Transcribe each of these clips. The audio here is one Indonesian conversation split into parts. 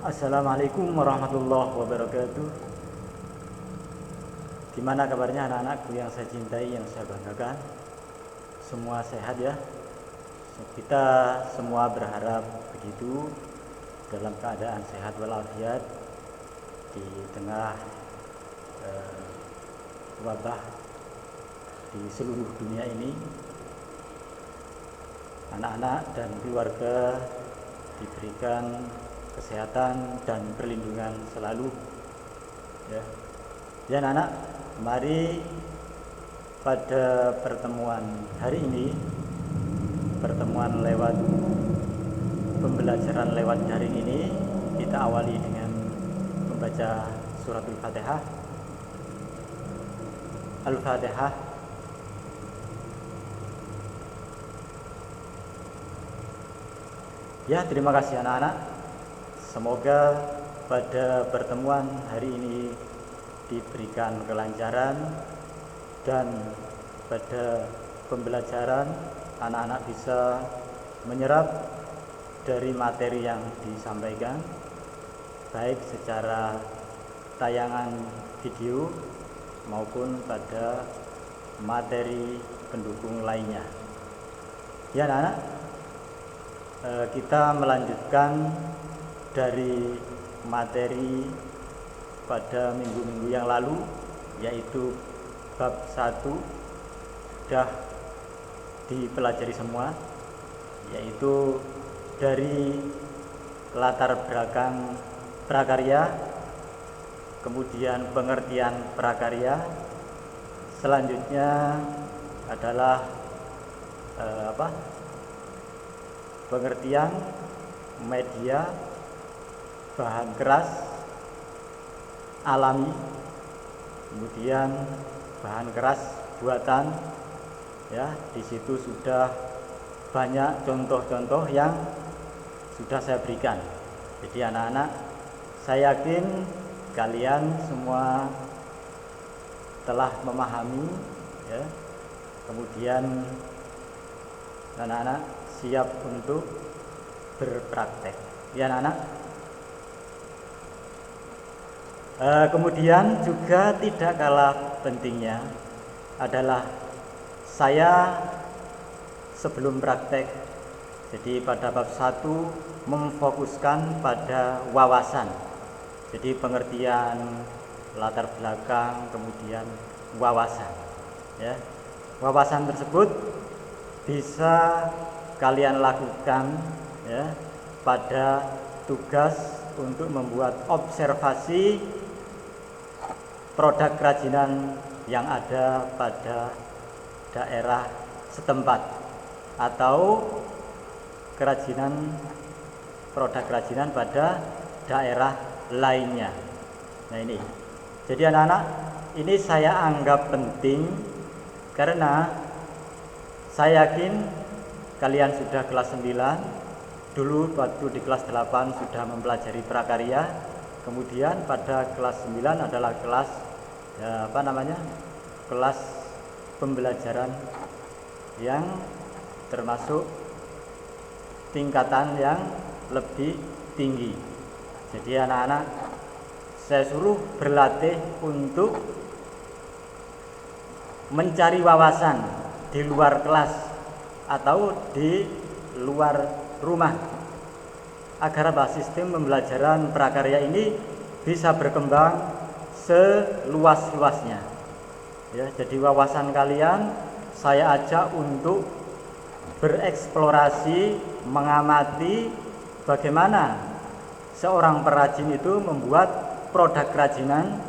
Assalamualaikum warahmatullahi wabarakatuh. Gimana kabarnya anak-anakku yang saya cintai, yang saya banggakan? Semua sehat ya? Kita semua berharap begitu, dalam keadaan sehat walafiat di tengah wabah di seluruh dunia ini. Anak-anak dan keluarga diberikan kesehatan dan perlindungan selalu ya. Ya anak, mari pada pertemuan hari ini, pertemuan lewat pembelajaran lewat daring ini, kita awali dengan membaca suratul Fatihah. Al-Fatihah. Ya, terima kasih anak-anak. Semoga pada pertemuan hari ini diberikan kelancaran dan pada pembelajaran anak-anak bisa menyerap dari materi yang disampaikan, baik secara tayangan video maupun pada materi pendukung lainnya. Ya anak-anak, kita melanjutkan dari materi pada minggu-minggu yang lalu, yaitu bab 1 sudah dipelajari semua, yaitu dari latar belakang prakarya, kemudian pengertian prakarya. Selanjutnya adalah pengertian media bahan keras alami, kemudian bahan keras buatan ya. Di situ sudah banyak contoh-contoh yang sudah saya berikan. Jadi anak-anak, saya yakin kalian semua telah memahami ya. Kemudian anak-anak siap untuk berpraktek ya anak-anak. Kemudian juga tidak kalah pentingnya adalah saya sebelum praktek, jadi pada bab 1 memfokuskan pada wawasan, jadi pengertian latar belakang, kemudian wawasan ya. Wawasan tersebut bisa kalian lakukan ya pada tugas untuk membuat observasi produk kerajinan yang ada pada daerah setempat atau produk kerajinan pada daerah lainnya. Nah ini, jadi anak-anak, ini saya anggap penting karena saya yakin kalian sudah kelas 9, dulu waktu di kelas 8 sudah mempelajari prakarya, kemudian pada kelas 9 adalah kelas kelas pembelajaran yang termasuk tingkatan yang lebih tinggi. Jadi anak-anak, saya suruh berlatih untuk mencari wawasan di luar kelas atau di luar rumah, agar sistem pembelajaran prakarya ini bisa berkembang seluas-luasnya ya. Jadi wawasan kalian saya ajak untuk bereksplorasi, mengamati bagaimana seorang perajin itu membuat produk kerajinan.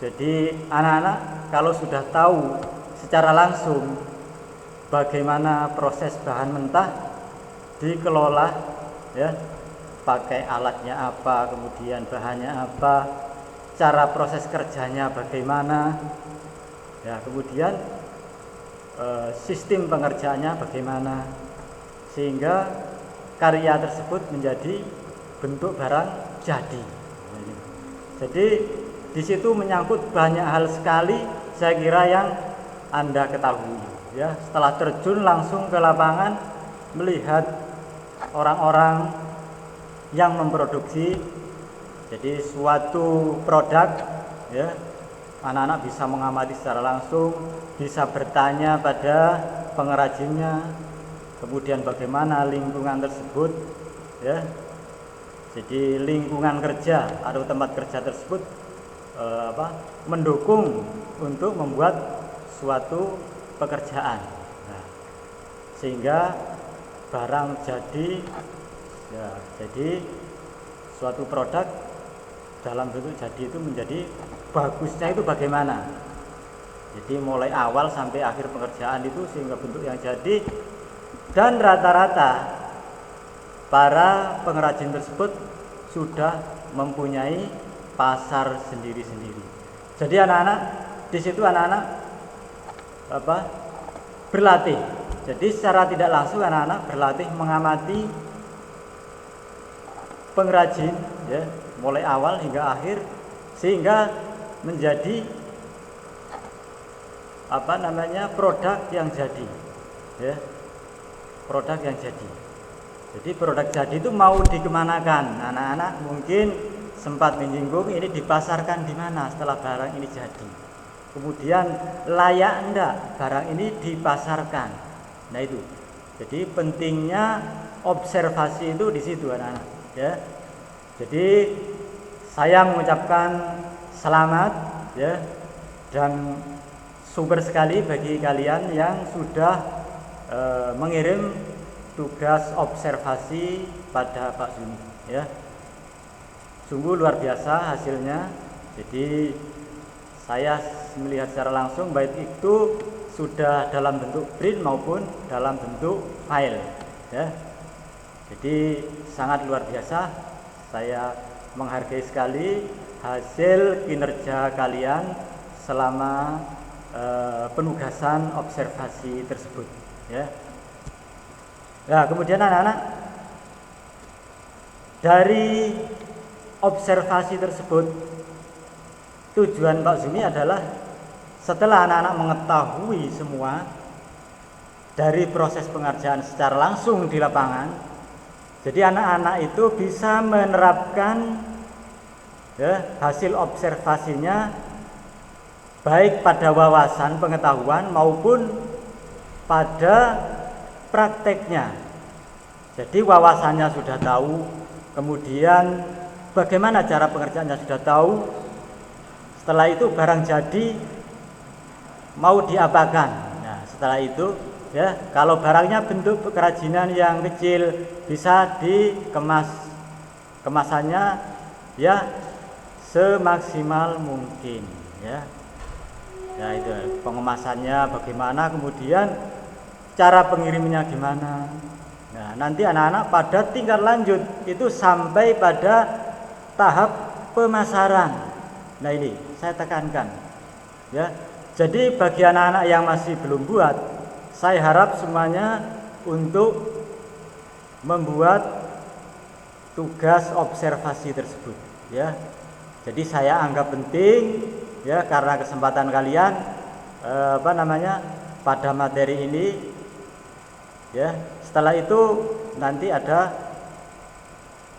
Jadi anak-anak kalau sudah tahu secara langsung bagaimana proses bahan mentah dikelola ya, pakai alatnya apa, kemudian bahannya apa, cara proses kerjanya bagaimana ya, kemudian sistem pengerjaannya bagaimana, sehingga karya tersebut menjadi bentuk barang jadi. Jadi di situ menyangkut banyak hal sekali, saya kira yang Anda ketahui ya. Setelah terjun langsung ke lapangan, melihat orang-orang yang memproduksi. Jadi suatu produk, ya, anak-anak bisa mengamati secara langsung, bisa bertanya pada pengrajinnya, kemudian bagaimana lingkungan tersebut, ya. Jadi lingkungan kerja atau tempat kerja tersebut mendukung untuk membuat suatu pekerjaan. Nah, sehingga barang jadi, ya, jadi suatu produk dalam bentuk jadi itu menjadi bagusnya itu bagaimana. Jadi mulai awal sampai akhir pekerjaan itu sehingga bentuk yang jadi, dan rata-rata para pengrajin tersebut sudah mempunyai pasar sendiri-sendiri. Jadi anak-anak di situ berlatih. Jadi secara tidak langsung anak-anak berlatih mengamati pengrajin, ya, mulai awal hingga akhir, sehingga menjadi produk yang jadi, ya, produk yang jadi. Jadi produk jadi itu mau dikemanakan? Anak-anak mungkin sempat menyinggung ini dipasarkan di mana setelah barang ini jadi. Kemudian layak enggak barang ini dipasarkan. Nah itu. Jadi pentingnya observasi itu di situ anak-anak, ya. Jadi saya mengucapkan selamat, ya, dan super sekali bagi kalian yang sudah mengirim tugas observasi pada Pak Zuni, ya. Sungguh luar biasa hasilnya. Jadi saya melihat secara langsung baik itu sudah dalam bentuk print maupun dalam bentuk file, ya. Jadi sangat luar biasa. Saya menghargai sekali hasil kinerja kalian selama penugasan observasi tersebut, ya. Nah, kemudian anak-anak dari observasi tersebut, tujuan Pak Zumi adalah setelah anak-anak mengetahui semua dari proses pengerjaan secara langsung di lapangan, jadi anak-anak itu bisa menerapkan, ya, hasil observasinya baik pada wawasan pengetahuan maupun pada prakteknya. Jadi wawasannya sudah tahu, kemudian bagaimana cara pengerjaannya sudah tahu. Setelah itu barang jadi mau diapakan. Nah, setelah itu, ya, kalau barangnya bentuk kerajinan yang kecil bisa dikemas. Kemasannya, ya, semaksimal mungkin, ya. Ya itu pengemasannya bagaimana, kemudian cara pengirimannya gimana. Nah, nanti anak-anak pada tingkat lanjut itu sampai pada tahap pemasaran. Nah, ini saya tekankan, ya. Jadi bagi anak-anak yang masih belum buat, saya harap semuanya untuk membuat tugas observasi tersebut, ya. Jadi saya anggap penting, ya, karena kesempatan kalian pada materi ini, ya. Setelah itu nanti ada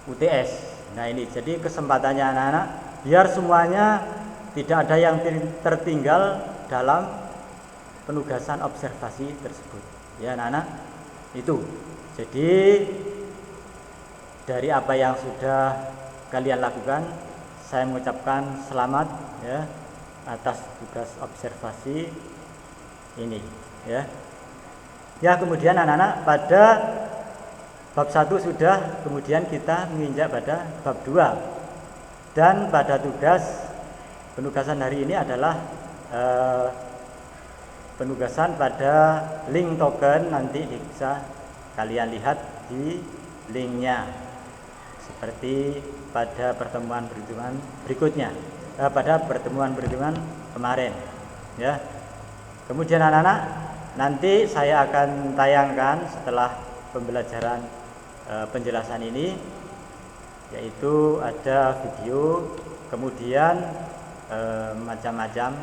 UTS. Nah, ini jadi kesempatannya anak-anak biar semuanya tidak ada yang tertinggal dalam penugasan observasi tersebut, ya anak-anak. Itu jadi dari apa yang sudah kalian lakukan, saya mengucapkan selamat, ya, atas tugas observasi ini, ya. Ya, kemudian anak-anak pada bab 1 sudah, kemudian kita menginjak pada bab 2. Dan pada penugasan hari ini adalah penugasan pada link token. Nanti bisa kalian lihat di linknya seperti pada pertemuan berikutnya, pada pertemuan kemarin, ya. Kemudian anak-anak, nanti saya akan tayangkan setelah pembelajaran penjelasan ini, yaitu ada video, kemudian macam-macam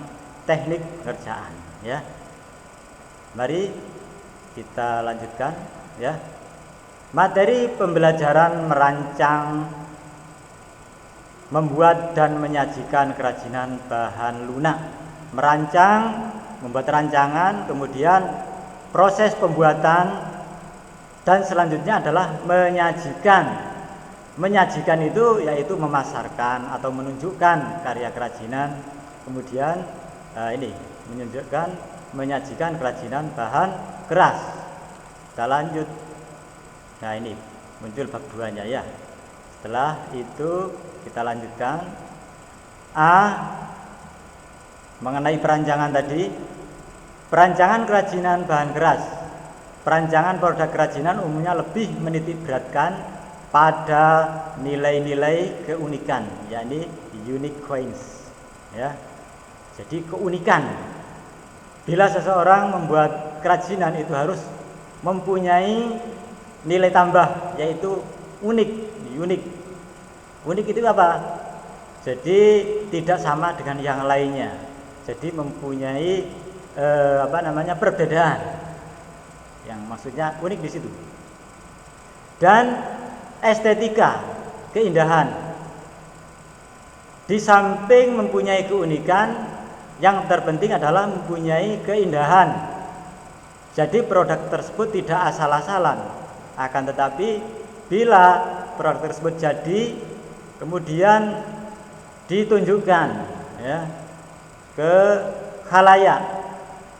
teknik pengerjaan, ya. Mari kita lanjutkan, ya. Materi pembelajaran merancang, membuat dan menyajikan kerajinan bahan lunak. Merancang, membuat rancangan, kemudian proses pembuatan, dan selanjutnya adalah menyajikan. Menyajikan itu yaitu memasarkan atau menunjukkan karya kerajinan. Kemudian ini menyajikan kerajinan bahan keras. Kita lanjut. Nah, ini muncul bab 2-nya ya. Setelah itu kita lanjutkan. A, mengenai perancangan tadi. Perancangan kerajinan bahan keras. Perancangan produk kerajinan umumnya lebih menitik beratkan pada nilai-nilai keunikan, yakni unique coins, ya. Jadi keunikan. Bila seseorang membuat kerajinan itu harus mempunyai nilai tambah, yaitu unik. Unik itu apa? Jadi tidak sama dengan yang lainnya. Jadi mempunyai perbedaan. Yang maksudnya unik di situ. Dan estetika, keindahan. Di samping mempunyai keunikan, yang terpenting adalah mempunyai keindahan. Jadi produk tersebut tidak asal-asalan. Akan tetapi bila produk tersebut jadi kemudian ditunjukkan ya ke khalayak,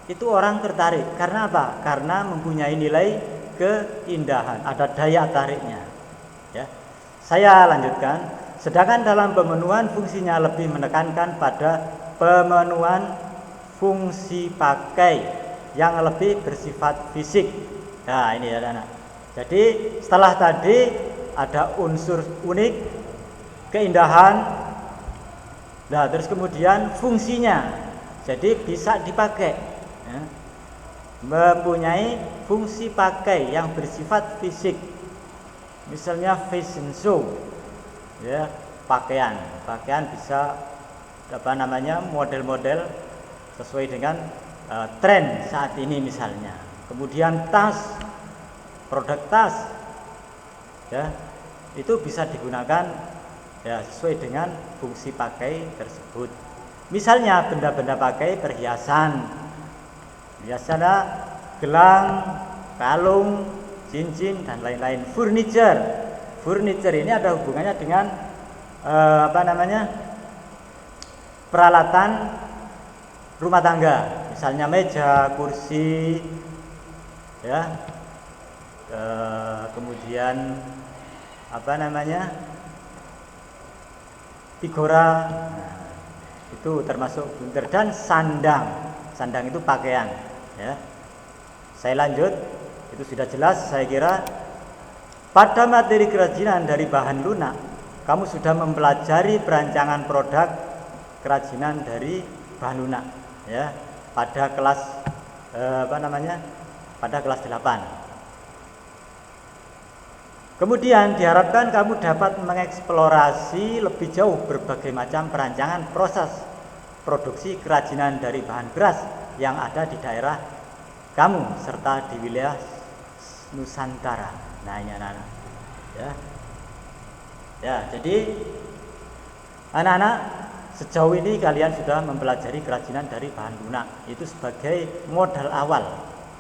itu orang tertarik. Karena apa? Karena mempunyai nilai keindahan, ada daya tariknya. Ya. Saya lanjutkan. Sedangkan dalam pemenuhan fungsinya lebih menekankan pada pemenuhan fungsi pakai yang lebih bersifat fisik. Nah, ini ya anak. Jadi setelah tadi ada unsur unik, keindahan, nah terus kemudian fungsinya, jadi bisa dipakai, ya. Mempunyai fungsi pakai yang bersifat fisik, misalnya fashion show, ya, pakaian bisa model-model sesuai dengan tren saat ini misalnya. Kemudian tas, produk tas, ya, itu bisa digunakan ya sesuai dengan fungsi pakai tersebut. Misalnya benda-benda pakai perhiasan, biasanya gelang, kalung, cincin dan lain-lain. Furniture ini ada hubungannya dengan peralatan rumah tangga, misalnya meja, kursi, ya. Kemudian figura, itu termasuk bunter. Dan sandang itu pakaian, ya. Saya lanjut, itu sudah jelas saya kira. Pada materi kerajinan dari bahan lunak, kamu sudah mempelajari perancangan produk kerajinan dari bahan lunak, ya, pada kelas pada kelas 8. Kemudian diharapkan kamu dapat mengeksplorasi lebih jauh berbagai macam perancangan proses produksi kerajinan dari bahan keras yang ada di daerah kamu serta di wilayah Nusantara. Nah, ini anak-anak, ya, jadi anak-anak sejauh ini kalian sudah mempelajari kerajinan dari bahan lunak. Itu sebagai modal awal.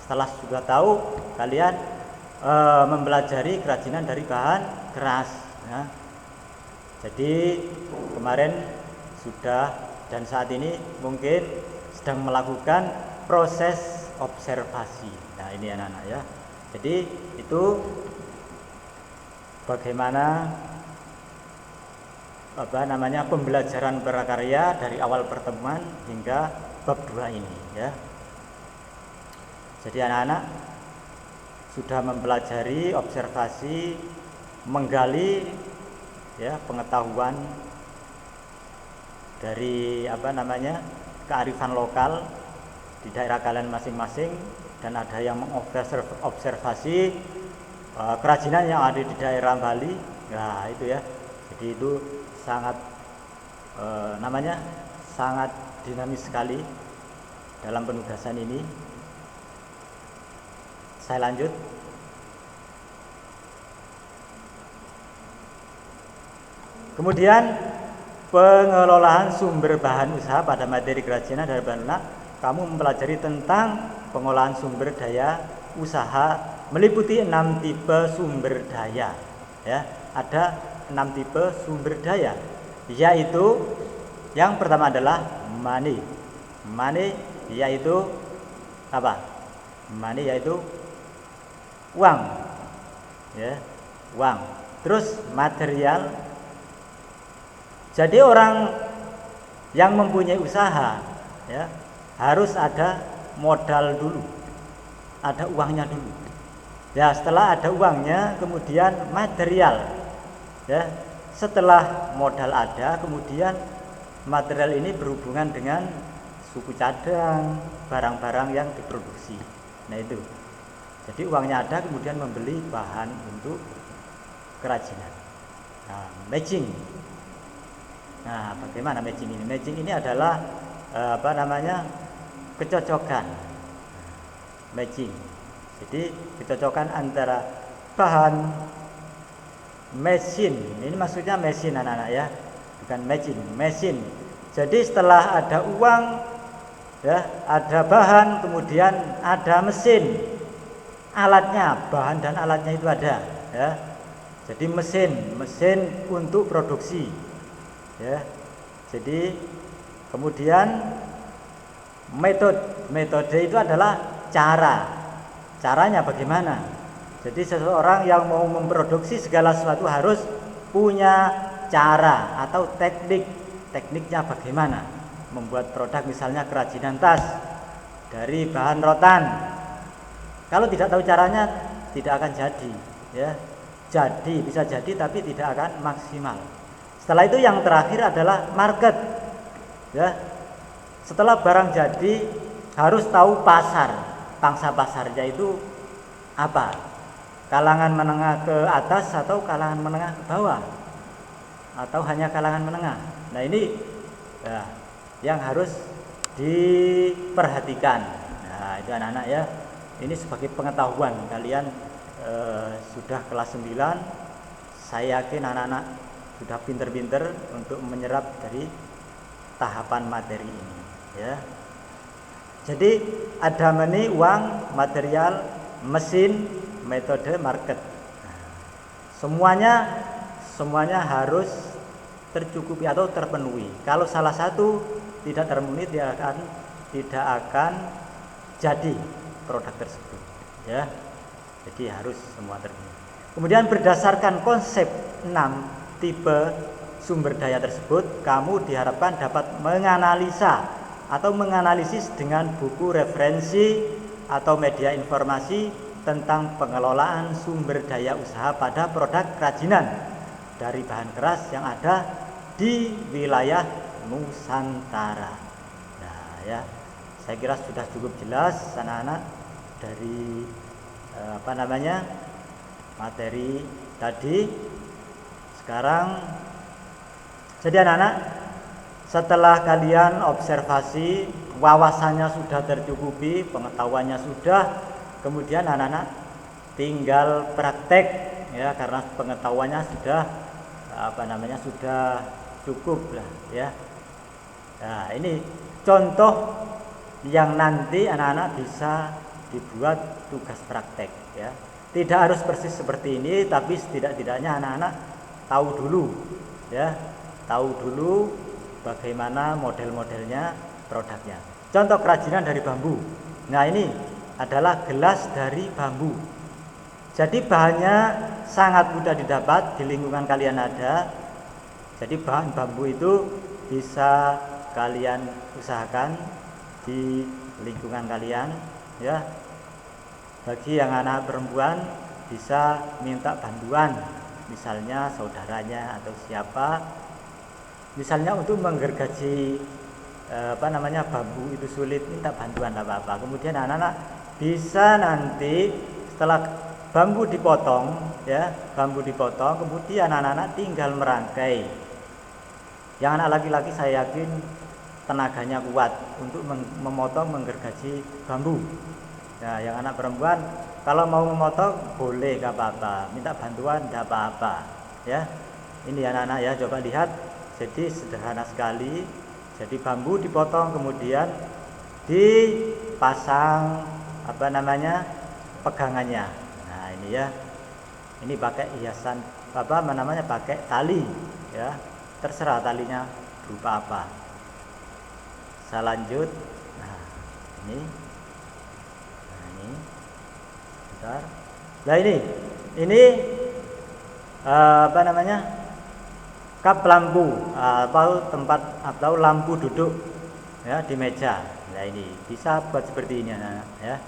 Setelah sudah tahu, kalian mempelajari kerajinan dari bahan keras, ya. Jadi kemarin sudah dan saat ini mungkin sedang melakukan proses observasi. Nah, ini anak-anak, ya. Jadi itu bagaimana pembelajaran prakarya dari awal pertemuan hingga bab 2 ini, ya. Jadi anak-anak sudah mempelajari observasi, menggali, ya, pengetahuan dari kearifan lokal di daerah kalian masing-masing, dan ada yang mengobservasi kerajinan yang ada di daerah Bali. Nah, itu ya. Jadi itu sangat sangat dinamis sekali dalam penugasan ini. Saya lanjut. Kemudian pengelolaan sumber bahan usaha pada materi kerajinan dari bahan lunak, kamu mempelajari tentang pengolahan sumber daya usaha meliputi 6 tipe sumber daya. Ya, ada 6 tipe sumber daya, yaitu yang pertama adalah money. Money yaitu apa? Money yaitu uang. Ya, uang. Terus material. Jadi orang yang mempunyai usaha, ya, harus ada modal dulu, ada uangnya dulu. Ya, setelah ada uangnya, kemudian material. Ya, setelah modal ada, kemudian material ini berhubungan dengan suku cadang, barang-barang yang diproduksi. Nah itu. Jadi uangnya ada, kemudian membeli bahan untuk kerajinan. Nah, matching. Nah, bagaimana matching ini? Matching ini adalah kecocokan. Matching. Jadi kecocokan antara bahan mesin. Ini maksudnya mesin anak-anak ya, bukan matching, mesin. Jadi setelah ada uang, ya, ada bahan, kemudian ada mesin, alatnya, bahan dan alatnya itu ada. Ya. Jadi mesin untuk produksi. Ya, jadi kemudian metode itu adalah caranya bagaimana. Jadi seseorang yang mau memproduksi segala sesuatu harus punya cara atau tekniknya bagaimana membuat produk, misalnya kerajinan tas dari bahan rotan. Kalau tidak tahu caranya tidak akan jadi, ya. Bisa jadi tapi tidak akan maksimal. Setelah itu yang terakhir adalah market. Ya. Setelah barang jadi harus tahu pasar. Pangsa pasarnya itu apa? Kalangan menengah ke atas atau kalangan menengah ke bawah? Atau hanya kalangan menengah? Nah, ini ya, yang harus diperhatikan. Nah, itu anak-anak ya. Ini sebagai pengetahuan kalian sudah kelas 9. Saya yakin anak-anak sudah pinter-pinter untuk menyerap dari tahapan materi ini, ya. Jadi ada money, uang, material, mesin, metode, market. Semuanya harus tercukupi atau terpenuhi. Kalau salah satu tidak terpenuhi, tidak akan jadi produk tersebut, ya. Jadi harus semua terpenuhi. Kemudian berdasarkan konsep 6 tipe sumber daya tersebut, kamu diharapkan dapat menganalisa atau menganalisis dengan buku referensi atau media informasi tentang pengelolaan sumber daya usaha pada produk kerajinan dari bahan keras yang ada di wilayah Nusantara. Nah, ya, saya kira sudah cukup jelas anak-anak dari materi tadi. Sekarang jadi anak-anak, setelah kalian observasi, wawasannya sudah tercukupi, pengetahuannya sudah, kemudian anak-anak tinggal praktek, ya, karena pengetahuannya sudah sudah cukup lah, ya. Nah, ini contoh yang nanti anak-anak bisa dibuat tugas praktek, ya. Tidak harus persis seperti ini, tapi setidak-tidaknya anak-anak tahu dulu, ya, tahu dulu bagaimana model-modelnya, produknya. Contoh kerajinan dari bambu. Nah, ini adalah gelas dari bambu. Jadi bahannya sangat mudah didapat, di lingkungan kalian ada. Jadi bahan bambu itu bisa kalian usahakan di lingkungan kalian, ya. Bagi yang anak perempuan bisa minta bantuan, misalnya saudaranya atau siapa, misalnya untuk menggergaji bambu itu sulit, minta bantuan apa-apa. Kemudian anak-anak bisa nanti setelah bambu dipotong, ya, kemudian anak-anak tinggal merangkai. Yang anak laki-laki saya yakin tenaganya kuat untuk memotong, menggergaji bambu. Nah, yang anak perempuan kalau mau memotong boleh, gak apa-apa, minta bantuan gak apa-apa, ya. Ini anak-anak ya, coba lihat. Jadi sederhana sekali. Jadi bambu dipotong kemudian dipasang apa namanya pegangannya. Nah ini ya, ini pakai hiasan apa namanya, pakai tali ya, terserah talinya berupa apa. Saya lanjut. Nah ini, bentar. Nah ini apa namanya, kap lampu atau tempat atau lampu duduk ya di meja. Nah ini bisa buat seperti ini ya.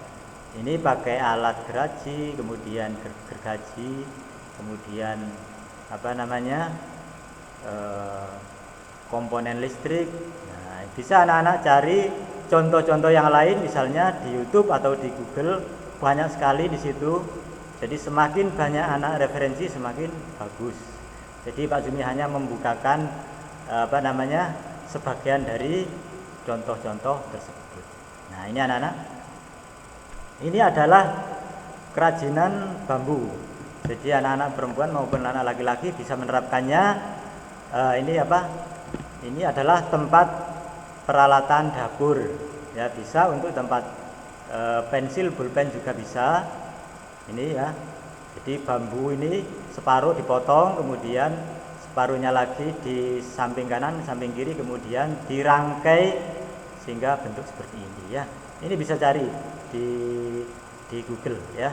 Ini pakai alat geraji, kemudian gergaji, kemudian apa namanya komponen listrik. Nah, bisa anak-anak cari contoh-contoh yang lain, misalnya di YouTube atau di Google, banyak sekali di situ. Jadi semakin banyak anak referensi semakin bagus. Jadi Pak Zumi hanya membukakan apa namanya sebagian dari contoh-contoh tersebut. Nah ini anak-anak, ini adalah kerajinan bambu. Jadi anak-anak perempuan maupun anak laki-laki bisa menerapkannya. Ini apa? Ini adalah tempat peralatan dapur. Ya bisa untuk tempat pensil, pulpen juga bisa. Ini ya. Jadi bambu ini separuh dipotong, kemudian separuhnya lagi di samping kanan, samping kiri, kemudian dirangkai sehingga bentuk seperti ini ya. Ini bisa cari di Google ya,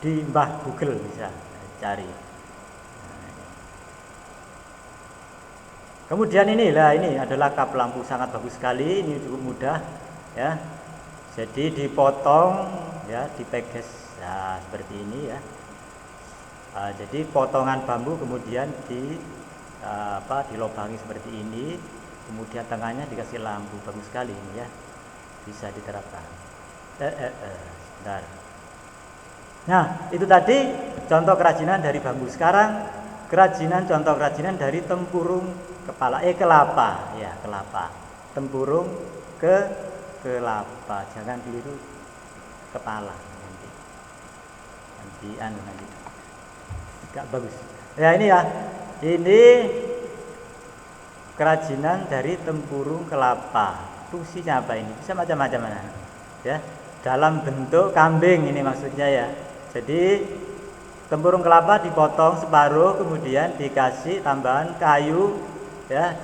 di Mbah Google bisa cari. Kemudian ini adalah kap lampu, sangat bagus sekali, ini cukup mudah ya. Jadi dipotong ya, dipeges ya seperti ini ya. Jadi potongan bambu kemudian dilobangi seperti ini, kemudian tengahnya dikasih lampu, bagus sekali ini ya, bisa diterapkan. Sebentar. Nah itu tadi contoh kerajinan dari bambu. Sekarang contoh kerajinan dari tempurung kelapa ya, kelapa, tempurung kelapa, jangan keliru kepala nanti gak bagus ya. Ini ya, ini kerajinan dari tempurung kelapa. Fungsinya apa ini? Bisa macam-macam ya, dalam bentuk kambing ini maksudnya ya. Jadi tempurung kelapa dipotong separuh, kemudian dikasih tambahan kayu ya,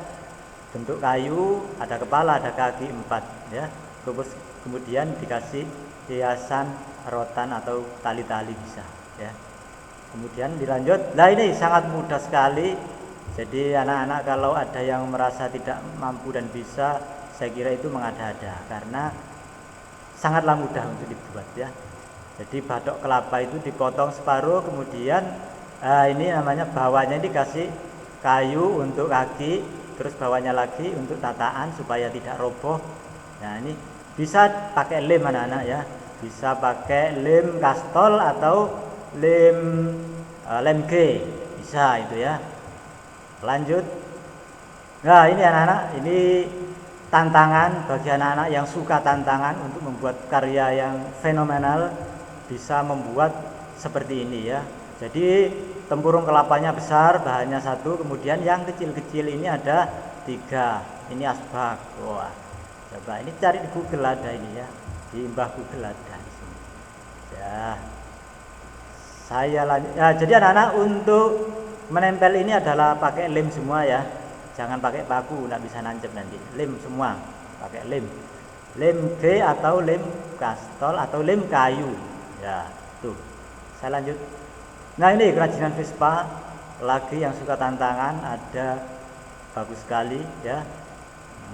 bentuk kayu, ada kepala, ada kaki 4 ya. Terus kemudian dikasih hiasan rotan atau tali-tali bisa ya. Kemudian dilanjut. Nah ini sangat mudah sekali. Jadi anak-anak kalau ada yang merasa tidak mampu dan bisa, saya kira itu mengada-ada, karena sangatlah mudah untuk dibuat ya. Jadi batok kelapa itu dipotong separuh, kemudian ini namanya bawahnya dikasih kayu untuk kaki, terus bawahnya lagi untuk tataan supaya tidak roboh. Nah ini bisa pakai lem anak-anak ya, bisa pakai lem kastol atau lem G, bisa itu ya. Lanjut. Nah ini anak-anak, ini tantangan bagi anak-anak yang suka tantangan untuk membuat karya yang fenomenal, bisa membuat seperti ini ya. Jadi tempurung kelapanya besar, bahannya 1, kemudian yang kecil-kecil ini ada 3. Ini asbak. Wah, coba ini cari di Google ada ini ya, di Mbah Google ada di sini. Ya. Jadi anak-anak untuk menempel ini adalah pakai lem semua ya. Jangan pakai paku, enggak bisa nancep nanti. Lem semua, pakai lem. Lem G atau lem kastol atau lem kayu. Ya, tuh. Saya lanjut. Nah, ini kerajinan Vespa. Lagi yang suka tantangan ada, bagus sekali ya.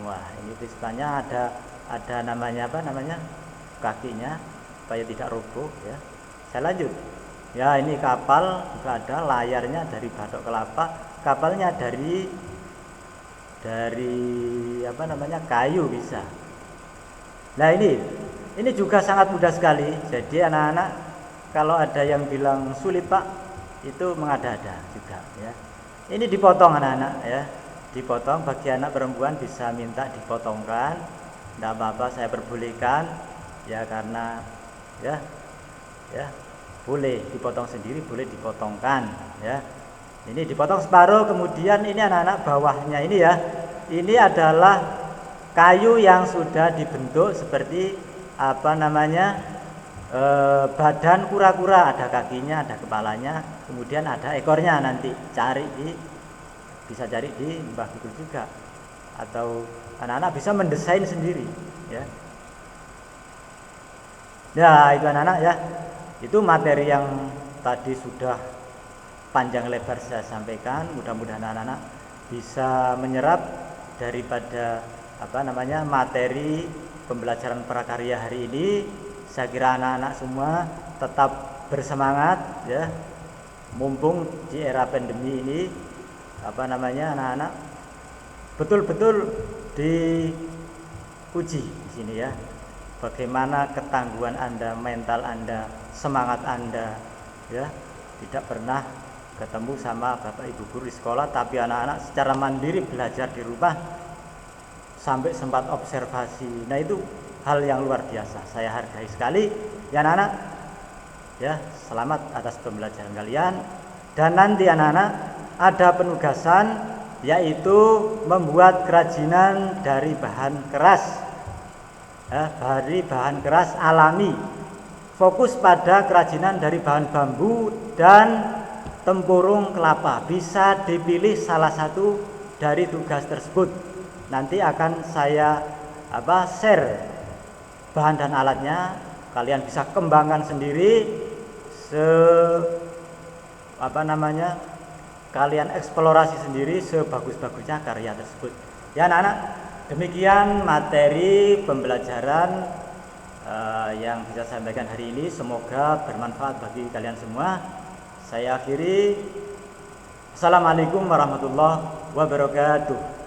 Wah, ini Vespanya ada namanya apa namanya? Kakinya supaya tidak roboh ya. Saya lanjut. Ya ini kapal juga ada, layarnya dari batok kelapa, kapalnya dari apa namanya kayu bisa. Nah ini juga sangat mudah sekali. Jadi anak-anak kalau ada yang bilang sulit Pak, itu mengada-ada juga ya. Ini dipotong anak-anak ya, dipotong. Bagi anak perempuan bisa minta dipotongkan, tidak apa-apa, saya perbolehkan ya, karena ya boleh dipotong sendiri, boleh dipotongkan ya. Ini dipotong separuh, kemudian ini anak-anak bawahnya ini ya. Ini adalah kayu yang sudah dibentuk seperti badan kura-kura, ada kakinya, ada kepalanya, kemudian ada ekornya. Nanti bisa cari di Mbah Google juga, atau anak-anak bisa mendesain sendiri ya. Ya itu anak-anak ya, itu materi yang tadi sudah panjang lebar saya sampaikan. Mudah-mudahan anak-anak bisa menyerap daripada materi pembelajaran prakarya hari ini. Saya kira anak-anak semua tetap bersemangat ya, mumpung di era pandemi ini anak-anak betul-betul diuji di sini ya. Bagaimana ketangguhan Anda, mental Anda, semangat Anda ya. Tidak pernah ketemu sama Bapak Ibu guru di sekolah, tapi anak-anak secara mandiri belajar di rumah sampai sempat observasi. Nah itu hal yang luar biasa, saya hargai sekali ya anak-anak ya. Selamat atas pembelajaran kalian, dan nanti anak-anak ada penugasan, yaitu membuat kerajinan dari bahan keras ya, dari bahan keras alami. Fokus pada kerajinan dari bahan bambu dan tempurung kelapa. Bisa dipilih salah satu dari tugas tersebut. Nanti akan saya share bahan dan alatnya, kalian bisa kembangkan sendiri kalian eksplorasi sendiri sebagus-bagusnya karya tersebut ya anak-anak. Demikian materi pembelajaran yang bisa saya sampaikan hari ini, semoga bermanfaat bagi kalian semua. Saya akhiri, Assalamualaikum warahmatullahi wabarakatuh.